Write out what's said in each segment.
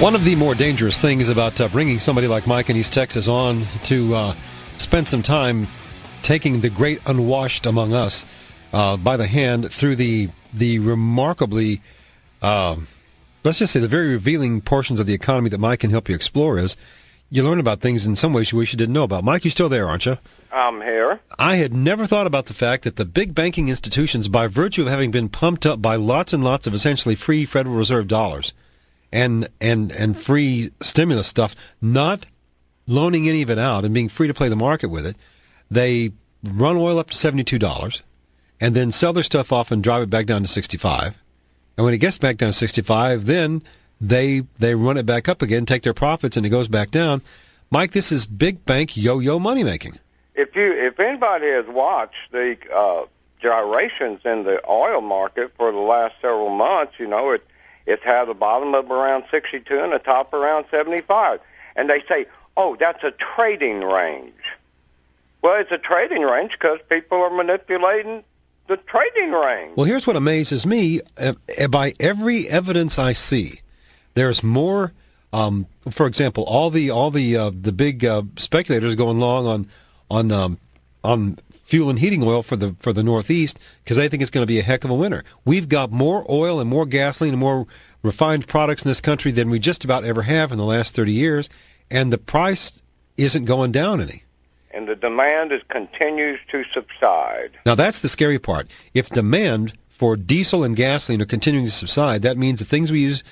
One of the more dangerous things about bringing somebody like Mike in East Texas on to spend some time taking the great unwashed among us by the hand through the remarkably, let's just say the very revealing portions of the economy that Mike can help you explore is you learn about things in some ways you wish you didn't know about. Mike, you still there, aren't you? I'm here. I had never thought about the fact that the big banking institutions, by virtue of having been pumped up by lots and lots of essentially free Federal Reserve dollars, and free stimulus stuff, not loaning any of it out and being free to play the market with it, they run oil up to $72 and then sell their stuff off and drive it back down to 65. And when it gets back down to 65, then they run it back up again, take their profits, and it goes back down. Mike, this is big bank yo-yo money making. If anybody has watched the gyrations in the oil market for the last several months, you know, it's had a bottom of around 62 and a top around 75. And they say, oh, that's a trading range. Well, it's a trading range because people are manipulating the trading range. Well, here's what amazes me. By every evidence I see, there's more, for example, all the big speculators going long on fuel and heating oil for the Northeast because they think it's going to be a heck of a winter. We've got more oil and more gasoline and more refined products in this country than we just about ever have in the last 30 years, and the price isn't going down any. And the demand continues to subside. Now, that's the scary part. If demand for diesel and gasoline are continuing to subside, that means the things we use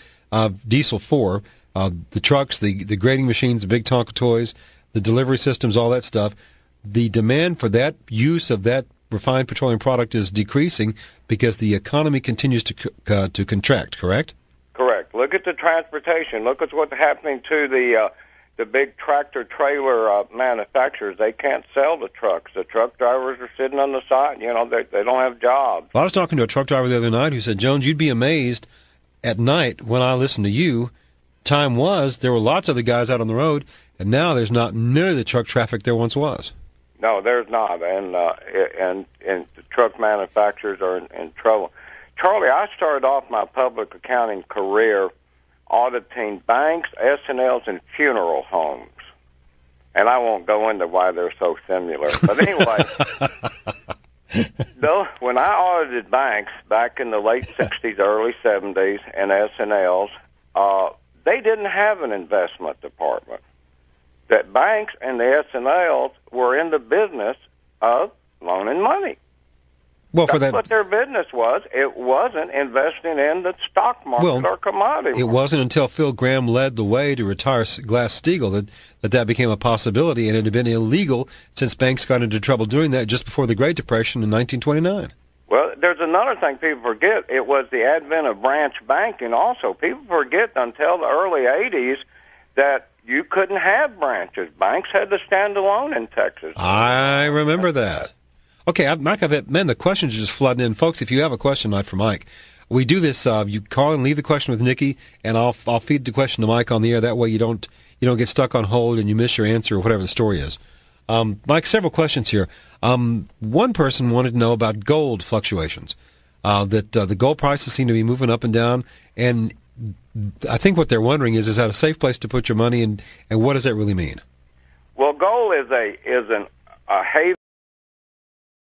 diesel for, the trucks, the grading machines, the big Tonka toys, the delivery systems, all that stuff, the demand for that use of that refined petroleum product is decreasing because the economy continues to contract, correct? Correct. Look at the transportation. Look at what's happening to the big tractor-trailer manufacturers. They can't sell the trucks. The truck drivers are sitting on the side. You know, they don't have jobs. I was talking to a truck driver the other night who said, Jones, you'd be amazed at night when I listen to you. Time was, there were lots of the guys out on the road, and now there's not nearly the truck traffic there once was. No, there's not, and the truck manufacturers are in trouble. Charlie, I started off my public accounting career auditing banks, S&Ls, and funeral homes. And I won't go into why they're so similar. But anyway, when I audited banks back in the late 60s, early 70s, and S&Ls, they didn't have an investment department. That banks and the S&Ls were in the business of loaning money. Well, That's what their business was. It wasn't investing in the stock market or commodity market. It wasn't until Phil Gramm led the way to retire Glass-Steagall that became a possibility, and it had been illegal since banks got into trouble doing that just before the Great Depression in 1929. Well, there's another thing people forget. It was the advent of branch banking also. People forget until the early 80s that you couldn't have branches. Banks had to stand alone in Texas. I remember that. Okay, Mike, the questions are just flooding in. Folks, if you have a question tonight for Mike, we do this, you call and leave the question with Nikki, and I'll feed the question to Mike on the air. That way you don't get stuck on hold and you miss your answer or whatever the story is. Mike, several questions here. One person wanted to know about gold fluctuations, that the gold prices seem to be moving up and down, and I think what they're wondering is that a safe place to put your money, and what does that really mean? Well, gold is a haven